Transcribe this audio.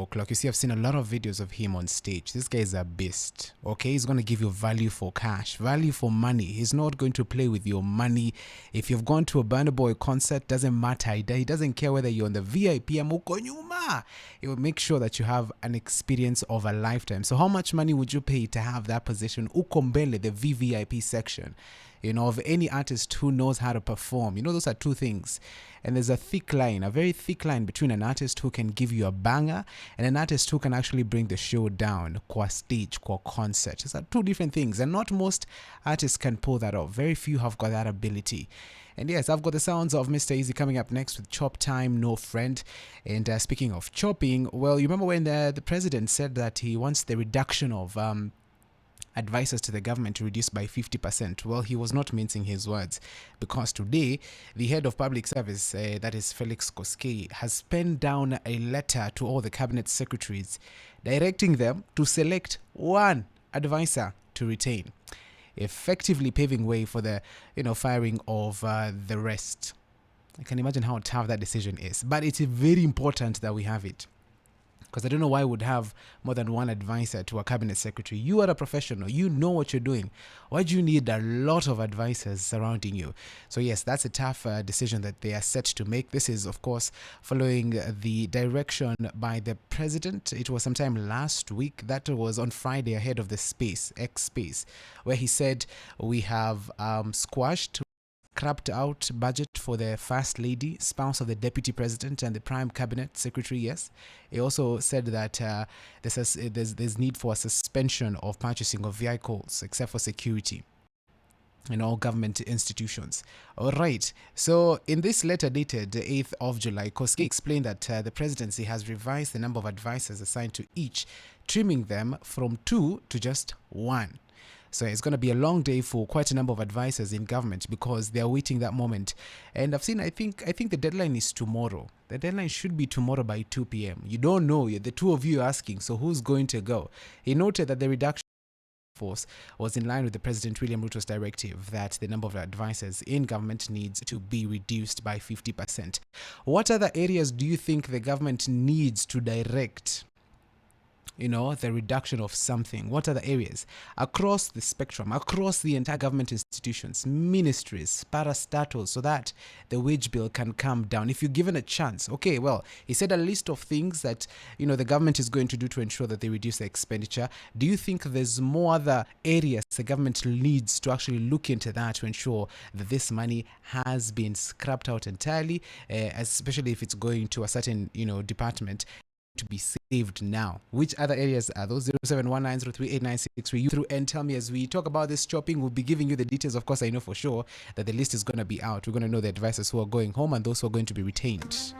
o'clock. You see, I've seen a lot of videos of him on stage. This guy is a beast. Okay, he's going to give you value for cash, value for money. He's not going to play with your money. If you've gone to a Burna Boy concert, doesn't matter. He doesn't care whether you're on the VIP. He will make sure that you have an experience of a lifetime. So how much money would you pay to have that position? Ukombele, the VVIP section, of any artist who knows how to perform. Those are two things. And there's a thick line, a very thick line between an artist who can give you a banger and an artist who can actually bring the show down, qua stage, qua concert. Those are two different things. And not most artists can pull that off. Very few have got that ability. And yes, I've got the sounds of Mr. Easy coming up next with Chop Time, No Friend. And speaking of chopping, well, you remember when the president said that he wants the reduction of advisors to the government to reduce by 50%. Well, he was not mincing his words, because today the head of public service, that is Felix Koskei, has penned down a letter to all the cabinet secretaries directing them to select one advisor to retain, effectively paving way for the firing of the rest. I can imagine how tough that decision is, but it's very important that we have it. Because I don't know why I would have more than one advisor to a cabinet secretary. You are a professional. You know what you're doing. Why do you need a lot of advisors surrounding you? So yes, that's a tough decision that they are set to make. This is, of course, following the direction by the president. It was sometime last week. That was on Friday ahead of the X Space, where he said we have scrapped out budget for the First Lady, spouse of the Deputy President, and the Prime Cabinet Secretary. Yes, he also said that there's need for a suspension of purchasing of vehicles, except for security, in all government institutions. All right. So in this letter dated the 8th of July, Koskei explained that the presidency has revised the number of advisors assigned to each, trimming them from 2 to just 1. So it's going to be a long day for quite a number of advisors in government, because they're waiting that moment. And I think the deadline is tomorrow. The deadline should be tomorrow by 2 p.m. You don't know. The two of you are asking, so who's going to go? He noted that the reduction force was in line with the President William Ruto's directive that the number of advisors in government needs to be reduced by 50%. What other areas do you think the government needs to direct the reduction of something? What are the areas across the spectrum, across the entire government institutions, ministries, parastatals, so that the wage bill can come down if you're given a chance? Okay, well, he said a list of things that the government is going to do to ensure that they reduce the expenditure. Do you think there's more other areas the government needs to actually look into that to ensure that this money has been scrapped out entirely, especially if it's going to a certain department to be saved now? Which other areas are those? 0719038963. You through and tell me as we talk about this chopping. We'll be giving you the details. Of course, I know for sure that the list is going to be out. We're going to know the advisors who are going home and those who are going to be retained.